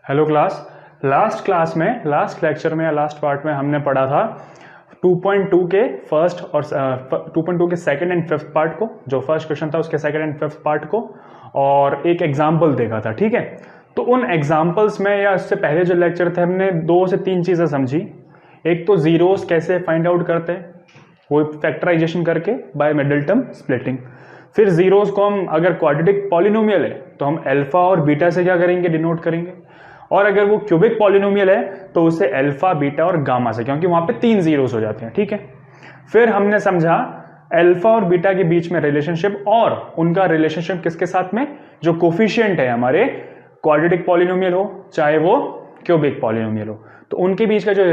Hello class. Last lecture में या last part में हमने पढ़ा था 2.2 के फर्स्ट और 2.2 के सेकंड एंड फिफ्थ पार्ट को, जो फर्स्ट क्वेश्चन था उसके सेकंड एंड फिफ्थ पार्ट को, और एक एग्जाम्पल देखा था। ठीक है, तो उन एग्जाम्पल्स में या इससे पहले जो लेक्चर थे हमने 2 से 3 चीज़ें समझी। एक तो जीरोस कैसे फाइंड आउट करते हैं, वो फैक्टराइजेशन करके बाय मिडिल टर्म स्प्लिटिंग। फिर जीरोस को हम अगर क्वाड्रेटिक पॉलिनोमियल है तो हम अल्फा और बीटा से क्या करेंगे, डिनोट करेंगे, और अगर वो क्यूबिक पॉलिनोमियल है तो उसे अल्फा, बीटा और गामा से, क्योंकि वहां पे 3 जीरोस हो जाते हैं। ठीक है, फिर हमने समझा अल्फा और बीटा के बीच में रिलेशनशिप और उनका रिलेशनशिप किसके साथ में, जो कोफिशिएंट है हमारे क्वाड्रेटिक पॉलिनोमियल हो चाहे वो क्यूबिक पॉलिनोमियल हो, तो उनके बीच का जो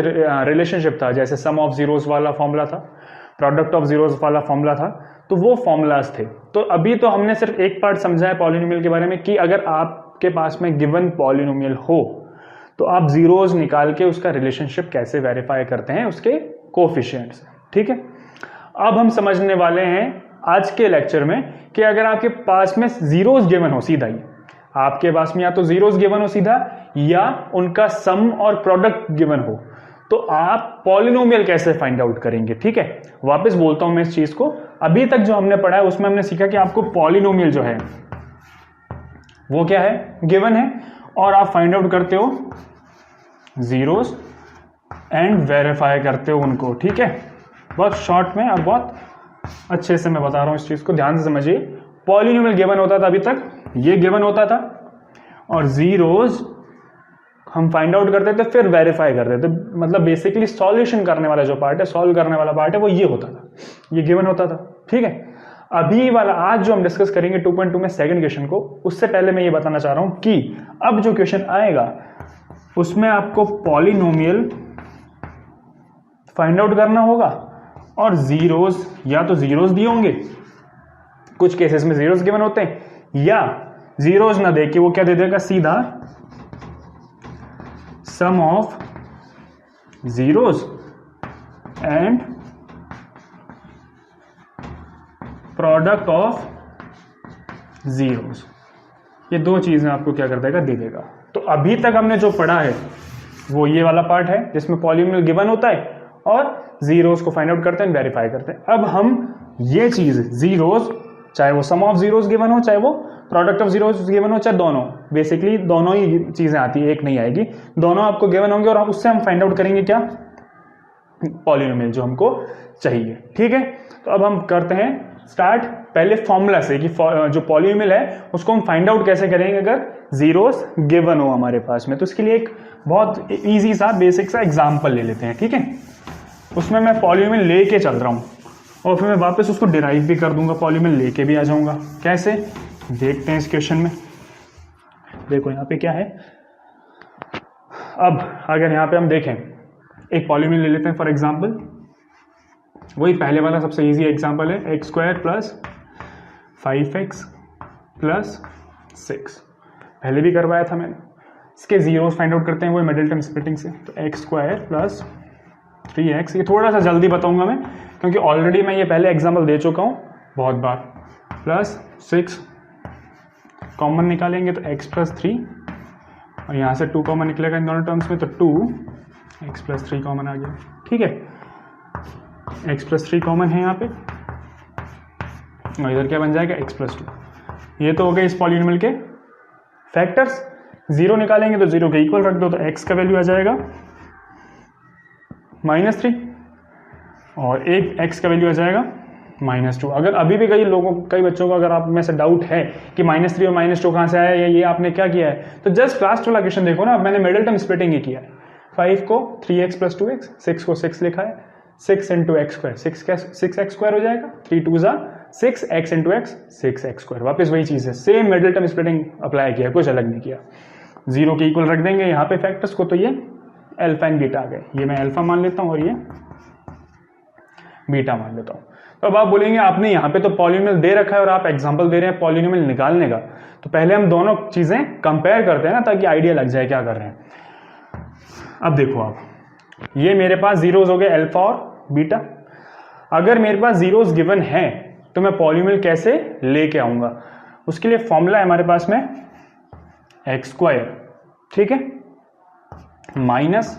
रिलेशनशिप था, जैसे सम ऑफ जीरोस वाला फॉर्मूला था, प्रोडक्ट ऑफ जीरोस वाला फॉर्मूला था, तो वो फॉर्मूलाज थे। तो अभी तो हमने सिर्फ एक पार्ट समझा है पॉलिनोमियल के बारे में कि अगर आपके पास में गिवन पॉलिनोमियल हो तो आप जीरोस निकाल के उसका रिलेशनशिप कैसे वेरीफाई करते हैं उसके कोफिशिएंट से। ठीक है, अब हम समझने वाले हैं आज के लेक्चर में कि अगर आपके पास में जीरोस गिवन हो, सीधा ही आपके पास में या तो जीरोस गिवन हो सीधा, या उनका सम और प्रोडक्ट गिवन हो, तो आप पॉलिनोमियल कैसे फाइंड आउट करेंगे। ठीक है, वापस बोलता हूं मैं इस चीज को। अभी तक जो हमने पढ़ा है उसमें हमने सीखा कि आपको पॉलिनोमियल जो है वो क्या है, गिवन है, और आप फाइंड आउट करते हो जीरोस एंड वेरीफाई करते हो उनको। ठीक है, बहुत शॉर्ट में और बहुत अच्छे से मैं बता रहा हूं, इस चीज को ध्यान से समझिए। पॉलिनोमियल गिवन होता था, अभी तक ये गिवन होता था, और जीरोस हम फाइंड आउट करते थे फिर वेरीफाई करते थे। मतलब बेसिकली सॉल्यूशन करने वाला जो पार्ट है, सॉल्व करने वाला पार्ट है, वो ये होता था, ये गिवन होता था। ठीक है, अभी वाला आज जो हम डिस्कस करेंगे 2.2 में सेकंड क्वेश्चन को, उससे पहले मैं ये बताना चाह रहा हूं कि अब जो क्वेश्चन आएगा उसमें आपको पॉलिनोमियल फाइंड आउट करना होगा, और जीरोस या तो जीरोस दिए होंगे, कुछ केसेस में जीरोस गिवन होते हैं, या जीरोस ना दे के वो क्या दे देगा, सीधा sum of zeros and product of zeros. ये 2 चीजें आपको क्या कर देगा, दे देगा। तो अभी तक हमने जो पढ़ा है वो ये वाला पार्ट है जिसमें पॉलिनोमियल गिवन होता है और जीरोस को फाइंड आउट करते हैं, वेरीफाई करते हैं। अब हम ये चीज जीरोस, चाहे वो सम ऑफ जीरोस गिवन हो, चाहे वो प्रोडक्ट ऑफ जीरोस गिवन हो, चाहे दोनों, बेसिकली दोनों ही चीजें आती है, एक नहीं आएगी, दोनों आपको गिवन होंगे, और उससे हम फाइंड आउट करेंगे क्या, पॉलिनोमियल जो हमको चाहिए। ठीक है, तो अब हम करते हैं स्टार्ट पहले फॉर्मूला से कि जो पॉलिनोमियल है उसको हम फाइंड आउट कैसे करेंगे अगर जीरोस गिवन हो हमारे पास में। तो इसके लिए एक बहुत इजी सा बेसिक सा एग्जांपल ले लेते हैं। ठीक है, उसमें मैं पॉलिनोमियल लेके चल रहा हूं और फिर मैं वापस उसको डिराइव भी कर दूंगा, पॉलिनोमियल लेके भी आ जाऊंगा। कैसे, देखते हैं इस क्वेश्चन में। देखो यहाँ पे क्या है। अब अगर यहाँ पे हम देखें, एक पॉलिनोमियल ले लेते हैं फॉर एग्जांपल, वही पहले वाला सबसे इजी एग्जांपल है, x square plus 5x plus 6। पहले भी करवाया था मैंने। इसके जीरोस फाइंड आउट करते हैं वो मिडिल टर्म स्प्लिटिंग से। तो x स्क्वायर प्लस 3x, ये थोड़ा सा जल्दी बताऊंगा मैं क्योंकि ऑलरेडी मैं ये पहले एग्जांपल दे चुका हूँ बहुत बार। प्लस 6 कॉमन निकालेंगे तो x प्लस 3, और यहाँ से 2 कॉमन निकलेगा इन दोनों टर्म्स में, तो 2x प्लस 3 कॉमन आ गया। ठीक है, x प्लस 3 कॉमन है यहाँ पे, और इधर क्या बन जाएगा, x प्लस 2। ये तो हो गए इस पॉलिनोमियल के फैक्टर्स। जीरो निकालेंगे तो जीरो के इक्वल रख दो, तो x का वैल्यू आ जाएगा -3, और एक x का वैल्यू आ जाएगा -2। अगर अभी भी कई बच्चों को अगर आप में से डाउट है कि -3 और -2 कहाँ से आया, या ये आपने क्या किया है, तो जस्ट लास्ट वाला क्वेश्चन देखो ना, मैंने मिडिल टर्म स्प्लिटिंग ही किया है। 5 को 3x प्लस 2x, 6 को 6 लिखा है, 6 into x square, 6x square हो जाएगा, 3 2 जा 6, x into x 6x square. वापस वही चीज़ है, same middle term splitting apply किया, कुछ अलग नहीं किया। जीरो के इक्वल रख देंगे यहाँ पे फैक्टर्स को, तो ये अल्फा एंड बीटा आ गए। ये मैं अल्फा मान लेता हूँ और ये बीटा मान लेता हूँ। तो अब आप बोलेंगे आपने यहाँ पे तो पॉलिनोमियल दे रखा है और आप एग्जांपल दे रहे हैं पॉलिनोमियल निकालने का, तो पहले हम दोनों चीज़ें कंपेयर करते हैं ना, ताकि आइडिया लग जाए क्या कर रहे हैं। अब देखो आप, ये मेरे पास जीरोस हो गए अल्फा और बीटा। अगर मेरे पास जीरोस गिवन है तो मैं पॉलिनोमियल कैसे लेके आऊंगा, उसके लिए फॉर्मूला है हमारे पास में x स्क्वायर। ठीक है, minus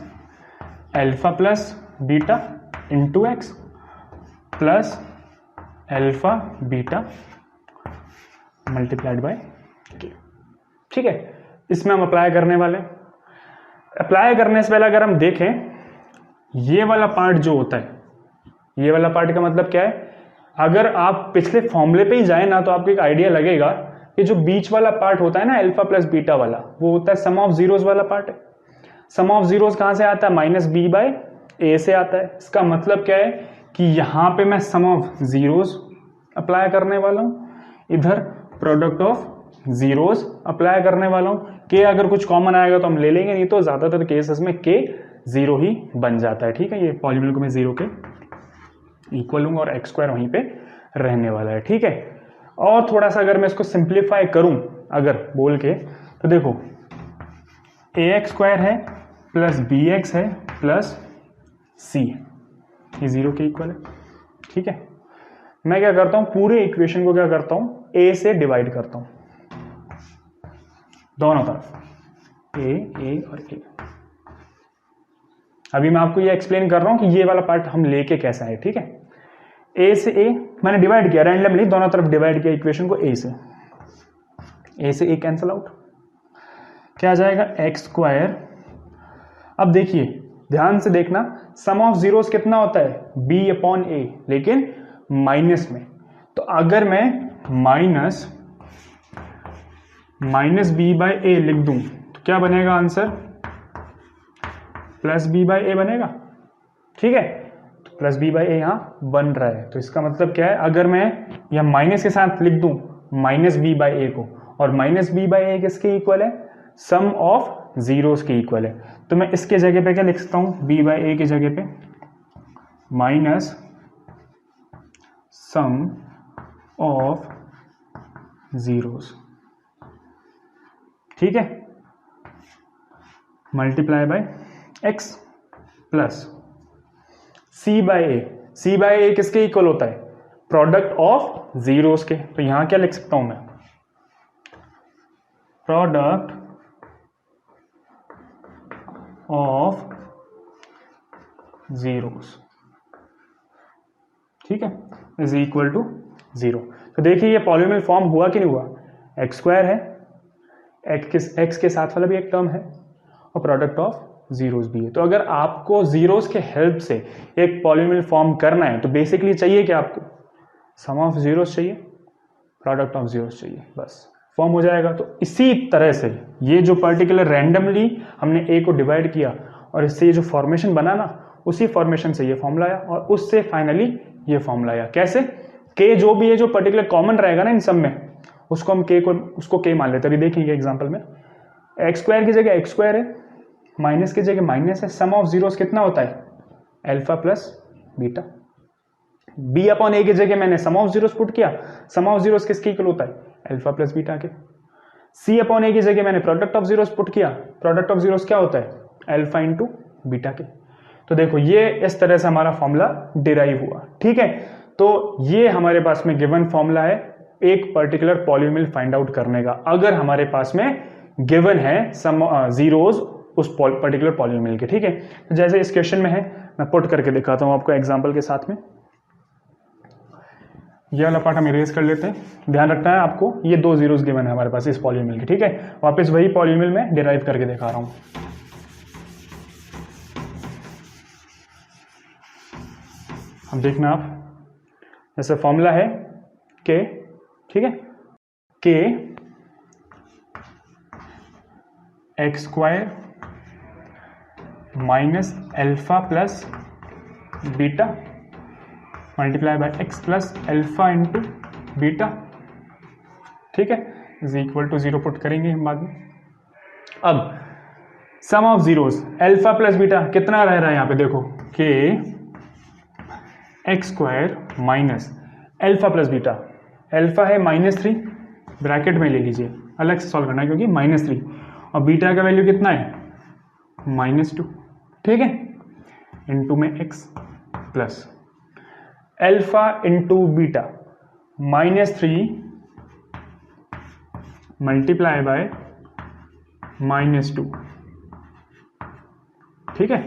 alpha plus beta into x plus alpha beta multiplied by के। ठीक है, इसमें हम अप्लाई करने वाले। अप्लाई करने से पहले अगर हम देखें, ये वाला पार्ट जो होता है, ये वाला पार्ट का मतलब क्या है, अगर आप पिछले फॉर्मूले पे ही जाए ना तो आपको एक आइडिया लगेगा कि जो बीच वाला पार्ट होता है ना अल्फा प्लस बीटा वाला, वो होता है सम ऑफ जीरोस वाला पार्ट है। सम ऑफ जीरोस कहां से आता है? माइनस बी बाय ए से आता है। इसका मतलब क्या है कि यहां पे मैं सम ऑफ जीरोस अप्लाई करने वाला हूं, इधर प्रोडक्ट ऑफ जीरोस अप्लाई करने वाला हूं। के अगर कुछ कॉमन आएगा तो हम ले लेंगे, नहीं तो ज्यादातर केसेस में के जीरो ही बन जाता है। ठीक है, ये पॉलीनोमियल को मैं जीरो के इक्वल लूंगा और एक्स स्क्वायर वहीं पे रहने वाला है। ठीक है, और थोड़ा सा अगर मैं इसको सिंप्लीफाई करूं अगर बोल के, तो देखो ए एक्स स्क्वायर है प्लस बी एक्स है प्लस सी है, ये जीरो के इक्वल है। ठीक है, मैं क्या करता हूं, पूरे इक्वेशन को क्या करता हूं, ए से डिवाइड करता हूं दोनों तरफ, ए और ए। अभी मैं आपको ये एक्सप्लेन कर रहा हूं कि ये वाला पार्ट हम लेके कैसा है। ठीक है, ए से ए मैंने डिवाइड किया रैंडमली, दोनों तरफ डिवाइड किया इक्वेशन को ए से ए कैंसल आउट, क्या आ जाएगा एक्स स्क्वायर। अब देखिए ध्यान से देखना, सम ऑफ जीरोस कितना होता है? बी अपॉन ए, लेकिन माइनस में। तो अगर मैं माइनस बी बाय ए लिख दूं तो क्या बनेगा आंसर? प्लस बी बाय ए बनेगा। ठीक है, तो प्लस बी बाय ए यहां बन रहा है, तो इसका मतलब क्या है, अगर मैं यहां माइनस के साथ लिख दूं माइनस बी बाय ए को, और माइनस बी बाय ए किसके इक्वल है? सम ऑफ जीरोस के इक्वल है। तो मैं इसके जगह पे क्या लिख सकता हूं, बी बाय ए की जगह पे माइनस सम ऑफ जीरोस। ठीक है, multiply by x plus c by a. C by a किसके इक्वल होता है? प्रोडक्ट ऑफ जीरोस के। तो यहां क्या लिख सकता हूं मैं? Product of zeros. ठीक है, इज इक्वल टू जीरो। तो देखिए ये पॉलीनोमियल फॉर्म हुआ कि नहीं हुआ? एक्स स्क्वायर है, एक्स के साथ वाला भी एक टर्म है, और प्रोडक्ट ऑफ जीरोस भी है। तो अगर आपको जीरोस के हेल्प से एक पॉलीनोमियल फॉर्म करना है तो बेसिकली चाहिए कि आपको सम ऑफ जीरोस चाहिए, प्रोडक्ट ऑफ जीरोस चाहिए, बस फॉर्म हो जाएगा। तो इसी तरह से ये जो पर्टिकुलर रैंडमली हमने ए को डिवाइड किया और इससे ये जो फॉर्मेशन बना ना, उसी फॉर्मेशन से ये फॉर्मूला आया और उससे फाइनली ये फॉर्मूला आया। कैसे? के जो भी है, जो पर्टिकुलर कॉमन रहेगा ना इन सब में, उसको हम उसको के मान लेते हैं। अभी देखेंगे एग्जांपल में, एक्स स्क्वायर की जगह एक्स स्क्वायर है, माइनस की जगह माइनस है, सम ऑफ जीरोस कितना होता है? Alpha plus beta. B upon a की जगह मैंने सम ऑफ जीरोस पुट किया, सम ऑफ जीरोस किसके इक्वल होता है? अल्फा प्लस बीटा के। सी अपॉन ए की जगह मैंने प्रोडक्ट ऑफ जीरोस पुट किया, प्रोडक्ट ऑफ जीरोस क्या होता है? अल्फा इंटू बीटा के। तो देखो ये इस तरह से हमारा फॉर्मूला डिराइव हुआ। ठीक है, तो ये हमारे पास में गिवन फॉर्मूला है एक पर्टिकुलर पॉलीनोमियल फाइंड आउट करने का, अगर हमारे पास में गिवन है सम जीरोस उस पर्टिकुलर पॉलीनोमियल के। ठीक है, तो जैसे इस क्वेश्चन में है, मैं पुट करके दिखाता हूं आपको एग्जांपल के साथ में। ये वाला पार्ट हम इरेज कर लेते हैं। ध्यान रखना है आपको, ये दो जीरोस गिवन है हमारे पास इस पॉलीनोमियल के। ठीक है, वापस वही पॉलीनोमियल में डिराइव करके दिखा रहा हूं। अब देखना आप, जैसे फॉर्मूला है के, ठीक है, k x square minus alpha plus beta multiply by x plus alpha into beta. ठीक है, is equal to zero put करेंगे हम बाद में। अब sum of zeros alpha plus beta कितना रह रहा है यहाँ पे? देखो k x square minus alpha plus beta, alpha है -3, ब्रैकेट में ले लीजिए, अलग से सॉल्व करना है क्योंकि -3, और बीटा का वैल्यू कितना है? -2। ठीक है, इनटू में x plus alpha into beta -3 multiply by -2 ठीक है,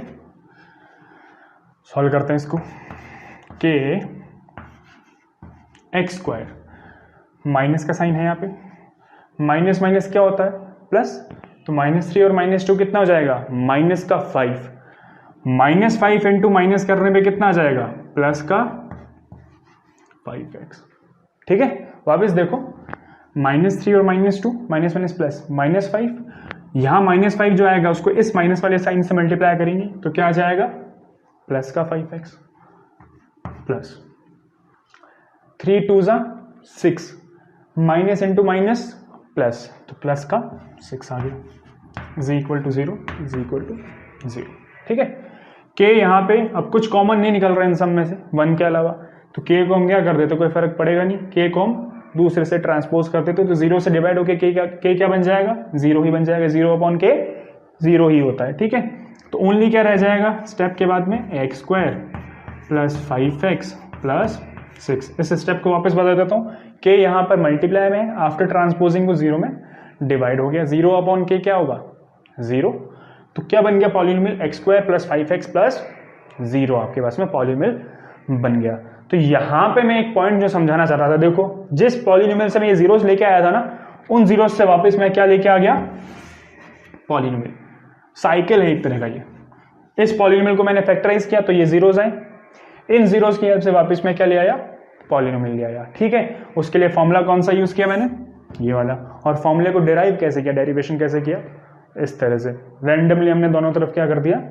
सॉल्व करते हैं इसको। के एक्स स्क्वायर, माइनस का साइन है यहाँ पे, माइनस माइनस क्या होता है प्लस, तो -3 और -2 कितना हो जाएगा, -5, -5 इंटू माइनस करने पे कितना आ जाएगा, प्लस का 5x। ठीक है, वापस देखो, -3 और -2, माइनस माइनस प्लस, -5, यहां -5 जो आएगा उसको इस माइनस वाले साइन से मल्टीप्लाई करेंगे तो क्या आ जाएगा, प्लस का 5x, प्लस 3 2 जा 6, माइनस इंटू माइनस प्लस, तो प्लस का 6 आ गया, is equal to 0, is equal to 0। ठीक है, के यहाँ पे अब कुछ कॉमन नहीं निकल रहा है इन सब में से 1 के अलावा, तो के को हम क्या कर देते, कोई फर्क पड़ेगा नहीं, के को हम दूसरे से ट्रांसपोज कर देते तो 0 से डिवाइड होके के क्या बन जाएगा, 0 ही बन जाएगा, 0 अपॉन के 0 ही होता है। ठीक है, तो ओनली क्या रह जाएगा स्टेप के बाद में, x square plus 5x plus 6। इस स्टेप को वापस बता देता हूँ, के यहाँ पर मल्टीप्लाई में आफ्टर ट्रांसपोजिंग को 0 में डिवाइड हो गया, 0 अपॉन के क्या होगा 0, तो क्या बन गया polynomial x square plus 5x plus 0, आपके पास में पॉलिनोमियल बन गया। तो यहां पे मैं एक पॉइंट जो समझाना चाह रहा था, देखो जिस पॉलिनोमियल से मैं ये जीरोस लेके आया था ना, उन जीरोस से वापस मैं क्या लेके आ गया, पॉलिनोमियल। साइकिल है एक तरह का ये, इस पॉलिनोमियल को मैंने फैक्टराइज किया तो ये जीरोस आए, इन जीरोस की हेल्प से वापस मैं क्या ले आया, पॉलिनोमियल ले आया। ठीक है, उसके लिए फॉर्मूला कौन सा यूज किया मैंने, ये वाला, और फॉर्मूले को डिराइव कैसे किया, डेरिवेशन कैसे किया, इस तरह से रैंडमली हमने दोनों तरफ क्या कर दिया,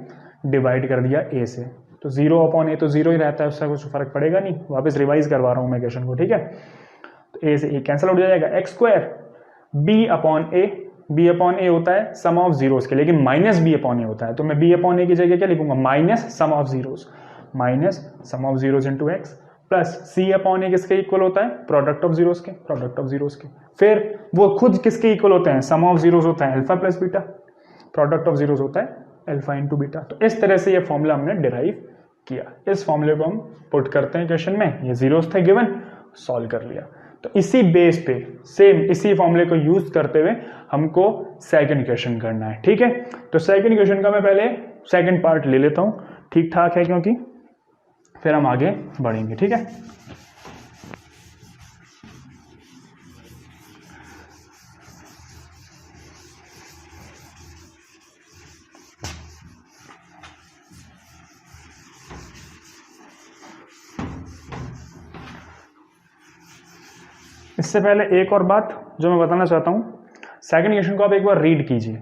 डिवाइड कर दिया a से, तो 0 अपॉन a तो 0 ही रहता है, उससे कुछ फर्क पड़ेगा नहीं, वापस रिवाइज करवा रहा हूं मैं क्वेश्चन को। ठीक है, तो a से a कैंसिल हो जाएगा, x square b upon a होता है सम ऑफ जीरोस के, लेकिन माइनस b अपॉन a होता है, तो मैं b अपॉन a की जगह क्या लिखूंगा, minus sum of zeros, minus sum of zeros into x, plus c upon a किसके इक्वल होता है, प्रोडक्ट ऑफ जीरोस के, प्रोडक्ट ऑफ जीरोस के, फिर वो खुद किसके इक्वल होते हैं, सम ऑफ जीरोस होता है alpha plus beta, product of zeros होता है अल्फा इंटू बीटा। तो इस तरह से ये फॉर्मूला हमने डिराइव किया, इस फॉर्मूले को हम पुट करते हैं क्वेश्चन में, ये जीरोस थे गिवन, सॉल्व कर लिया। तो इसी बेस पे सेम इसी फॉर्मूले को यूज करते हुए हमको सेकंड क्वेश्चन करना है। ठीक है, तो सेकंड क्वेश्चन का मैं पहले सेकंड पार्ट ले लेता हूं, ठीक ठाक है, क्योंकि फिर हम आगे बढ़ेंगे। ठीक है, इससे पहले एक और बात जो मैं बताना चाहता हूं, सेकंड क्वेश्चन को आप एक बार रीड कीजिए।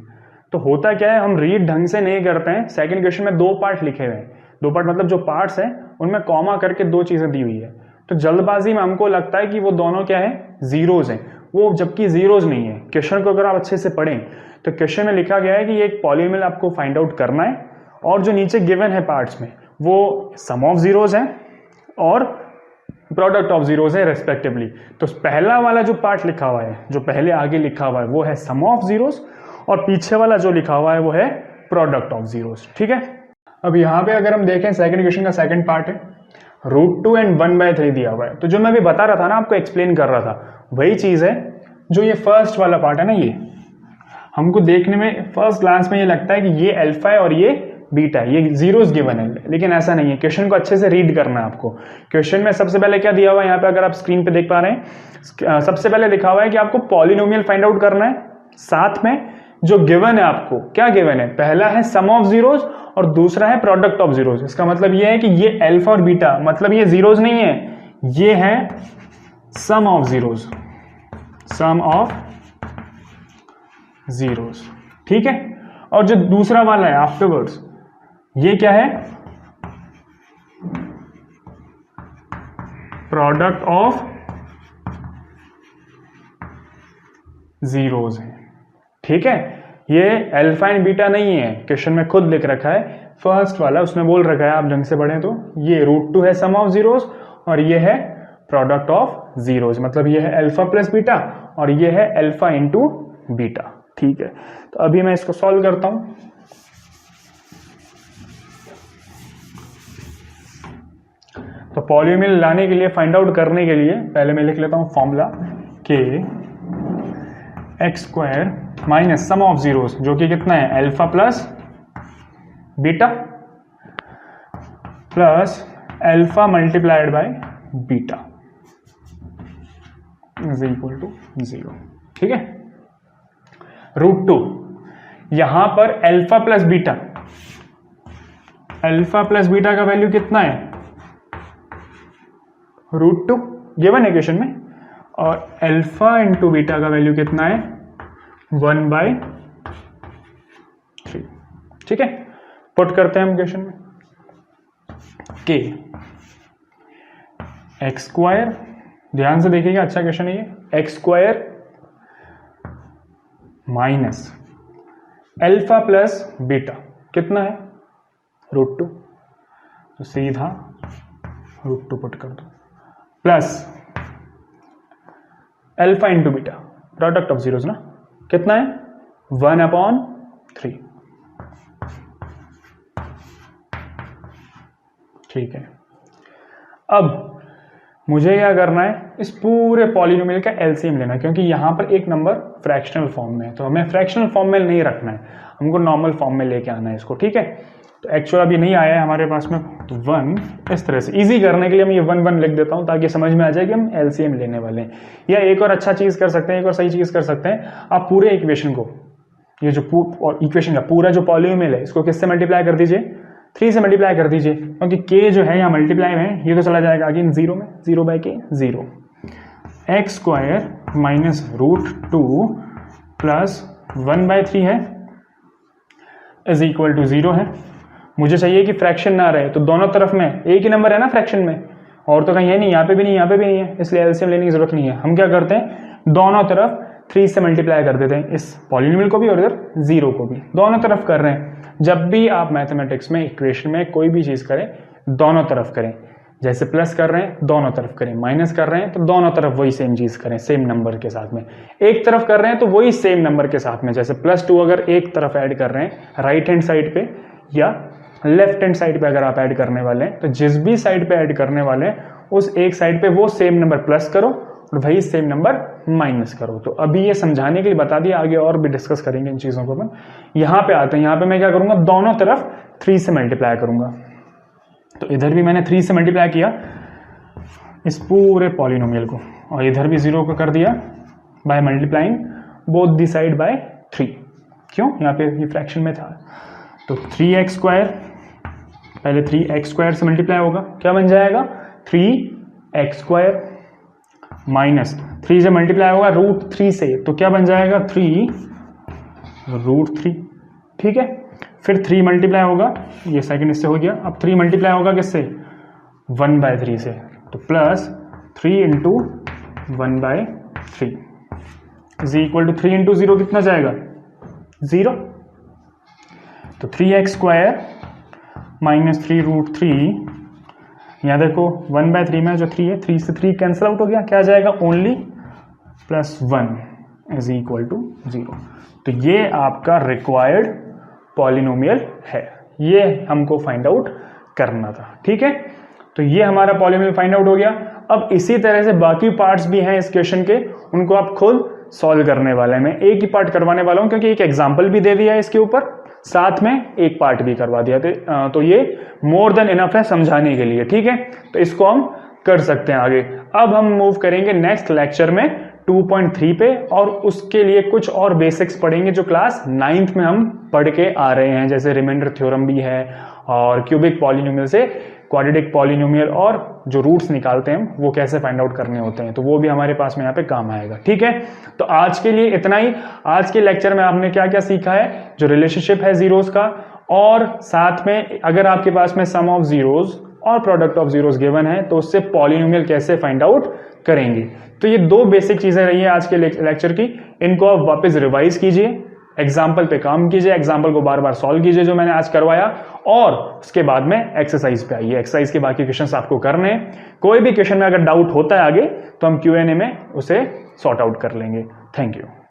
तो होता क्या है, हम रीड ढंग से नहीं करते हैं। सेकंड क्वेश्चन में 2 पार्ट लिखे हुए हैं, 2 पार्ट मतलब जो पार्ट्स हैं उनमें कॉमा करके 2 चीजें दी हुई है, तो जल्दबाजी में हमको लगता है कि वो दोनों क्या है, जीरोज हैं, वो जबकि जीरोज नहीं है। क्वेश्चन को अगर आप अच्छे से पढ़ें तो क्वेश्चन में लिखा गया है कि ये एक पॉलिनोमियल आपको फाइंड आउट करना है, और जो नीचे गिवन है पार्ट्स में वो सम ऑफ जीरोज है और प्रोडक्ट ऑफ जीरोज है रेस्पेक्टिवली। तो पहला वाला जो पार्ट लिखा हुआ है, जो पहले आगे लिखा हुआ है, वो है सम ऑफ जीरोज, और पीछे वाला जो लिखा हुआ है वो है प्रोडक्ट ऑफ जीरोज। ठीक है, अब यहाँ पे अगर हम देखें सेकंड क्वेश्चन का सेकंड पार्ट है, √2 एंड 1/3 दिया हुआ है। तो जो मैं भी बता रहा था ना, आपको एक्सप्लेन कर रहा था, वही चीज है जो ये फर्स्ट वाला पार्ट है ना, ये हमको देखने में फर्स्ट ग्लांस में ये लगता है कि ये अल्फा है और ये बीटा है, ये जीरोस गिवन है, लेकिन ऐसा नहीं है। क्वेश्चन को अच्छे से रीड करना है आपको। क्वेश्चन में सबसे पहले क्या दिया हुआ है, यहाँ पे अगर आप स्क्रीन पे देख पा रहे हैं, सबसे पहले लिखा हुआ है कि आपको पॉलिनोमियल फाइंड आउट करना है, साथ में जो गिवन है आपको क्या गिवन है, पहला है सम ऑफ जीरोस और दूसरा है प्रोडक्ट ऑफ जीरोस। इसका मतलब ये है कि ये अल्फा और बीटा, मतलब ये जीरोस नहीं है, ये है sum of zeros, sum of zeros. ठीक है, और जो दूसरा वाला है आफ्टरवर्ड्स, ये क्या है, प्रोडक्ट ऑफ जीरोस है। ठीक है, ये अल्फा एंड बीटा नहीं है, क्वेश्चन में खुद लिख रखा है, फर्स्ट वाला उसमें बोल रखा है, आप ढंग से पढ़ें तो ये √2 है सम ऑफ जीरोस और ये है प्रोडक्ट ऑफ जीरोस, मतलब ये है अल्फा प्लस बीटा और ये है अल्फा इंटू बीटा। ठीक है, तो अभी मैं इसको सॉल्व करता हूं। तो पॉलिनोमियल लाने के लिए, फाइंड आउट करने के लिए पहले मैं लिख लेता हूं formula, K x square minus sum of zeros, जो कि कितना है alpha plus beta plus alpha multiplied by beta is equal to 0। ठीक है, √2 यहां पर अल्फा प्लस बीटा का वैल्यू कितना है √2 गिवन इक्वेशन में, और अल्फा इंटू बीटा का वैल्यू कितना है 1/3। ठीक है, पुट करते हैं हम इक्वेशन में के एक्स स्क्वायर, ध्यान से देखिएगा, अच्छा क्वेश्चन है ये, x square minus alpha plus beta कितना है √2, तो सीधा √2 पुट कर दो, plus alpha into beta product of zeros ना, कितना है 1/3। ठीक है, अब मुझे क्या करना है, इस पूरे पॉलिनोमियल का एलसीएम लेना है, क्योंकि यहां पर एक नंबर फ्रैक्शनल फॉर्म में है, तो हमें फ्रैक्शनल फॉर्म में नहीं रखना है, हमको नॉर्मल फॉर्म में लेके आना है इसको। ठीक है, तो एक्चुअल अभी नहीं आया है हमारे पास में, तो 1 इस तरह से इजी करने के लिए मैं ये 1 लिख देता हूं ताकि समझ में आ जाए कि हम एलसीएम लेने वाले हैं। या एक और अच्छा चीज कर सकते हैं, एक और सही चीज कर सकते हैं, आप पूरे इक्वेशन को, ये जो इक्वेशन का पूरा जो पॉलिनोमियल है इसको किससे मल्टीप्लाई कर दीजिए, 3 से मल्टीप्लाई कर दीजिए, क्योंकि k जो है यहाँ मल्टीप्लाई में, ये तो चला जाएगा अगेन 0 में, 0/k 0, x square minus √2 plus 1/3 है इज इक्वल टू 0 है। मुझे चाहिए कि फ्रैक्शन ना रहे, तो दोनों तरफ में एक ही नंबर है ना फ्रैक्शन में, और तो कहीं है नहीं, यहाँ पे भी नहीं, यहाँ पे भी नहीं है, इसलिए एलसीएम लेने की जरूरत नहीं है। हम क्या करते हैं, दोनों तरफ 3 से मल्टीप्लाई कर देते हैं, इस पॉलिनोमियल को भी और इधर 0 को भी, दोनों तरफ कर रहे हैं। जब भी आप मैथमेटिक्स में इक्वेशन में कोई भी चीज करें, दोनों तरफ करें, जैसे प्लस कर रहे हैं दोनों तरफ करें, माइनस कर रहे हैं तो दोनों तरफ वही सेम चीज करें, सेम नंबर के साथ में। एक तरफ कर रहे हैं तो वही सेम नंबर के साथ में, जैसे +2 अगर एक तरफ ऐड कर रहे हैं राइट हैंड साइड पे या लेफ्ट हैंड साइड पे अगर आप ऐड करने वाले हैं, तो जिस भी साइड पे ऐड करने वाले हैं उस एक साइड पे वो सेम नंबर प्लस करो और वही सेम नंबर माइनस करो। तो अभी ये समझाने के लिए बता दिया, आगे और भी डिस्कस करेंगे इन चीजों को। यहां पे आते हैं, यहां पे मैं क्या करूंगा, दोनों तरफ 3 से मल्टीप्लाई करूंगा, तो इधर भी मैंने 3 से मल्टीप्लाई किया इस पूरे पॉलिनोमियल को, और इधर भी 0 को कर दिया by multiplying both the side by 3। क्यों, यहाँ पे ये फ्रैक्शन में था, तो 3x स्क्वायर, पहले 3x स्क्वायर से मल्टीप्लाई होगा, क्या बन जाएगा 3x स्क्वायर माइनस 3 से मल्टीप्लाई होगा √3 से, तो क्या बन जाएगा 3√3। ठीक है, फिर 3 मल्टीप्लाई होगा, ये सेकंड इससे हो गया, अब 3 मल्टीप्लाई होगा किससे 1/3 से, तो plus 3 into 1/3 is equal to 3 into 0 कितना जाएगा 0, तो 3x स्क्वायर माइनस 3√3, यहाँ देखो 1/3 में जो 3 है, 3 से 3 कैंसिल आउट हो गया, क्या जाएगा ओनली +1 इज इक्वल टू 0। तो ये आपका रिक्वायर्ड पॉलिनोमियल है, ये हमको फाइंड आउट करना था। ठीक है, तो ये हमारा पॉलिनोमियल फाइंड आउट हो गया। अब इसी तरह से बाकी पार्ट्स भी हैं इस क्वेश्चन के, उनको आप खुद सॉल्व करने वाले हैं। मैं एक ही पार्ट करवाने वाला हूं क्योंकि एक एग्जाम्पल भी दे दिया है इसके ऊपर, साथ में एक पार्ट भी करवा दिया, तो ये मोर देन इनफ है समझाने के लिए। ठीक है, तो इसको हम कर सकते हैं आगे। अब हम मूव करेंगे नेक्स्ट लेक्चर में 2.3 पे, और उसके लिए कुछ और बेसिक्स पढ़ेंगे जो क्लास 9th में हम पढ़ के आ रहे हैं, जैसे रिमाइंडर थ्योरम भी है, और क्यूबिक पॉलिनोमियल से क्वाड्रेटिक पॉलिनोमियल और जो रूट्स निकालते हैं वो कैसे फाइंड आउट करने होते हैं, तो वो भी हमारे पास में यहाँ पे काम आएगा। ठीक है, तो आज के लिए इतना ही। आज के लेक्चर में आपने क्या क्या सीखा है, जो रिलेशनशिप है जीरोस का, और साथ में अगर आपके पास में सम ऑफ जीरोस और प्रोडक्ट ऑफ जीरोस गिवन है तो उससे पॉलिनोमियल कैसे फाइंड आउट करेंगे। तो ये 2 बेसिक चीजें रही है आज के लेक्चर की, इनको आप वापस रिवाइज कीजिए, एग्जाम्पल पे काम कीजिए, एग्जाम्पल को बार बार सॉल्व कीजिए जो मैंने आज करवाया, और उसके बाद में एक्सरसाइज पे आइए। एक्सरसाइज के बाकी क्वेश्चंस आपको करने हैं। कोई भी क्वेश्चन में अगर डाउट होता है आगे तो हम Q&A में उसे सॉर्ट आउट कर लेंगे। Thank you.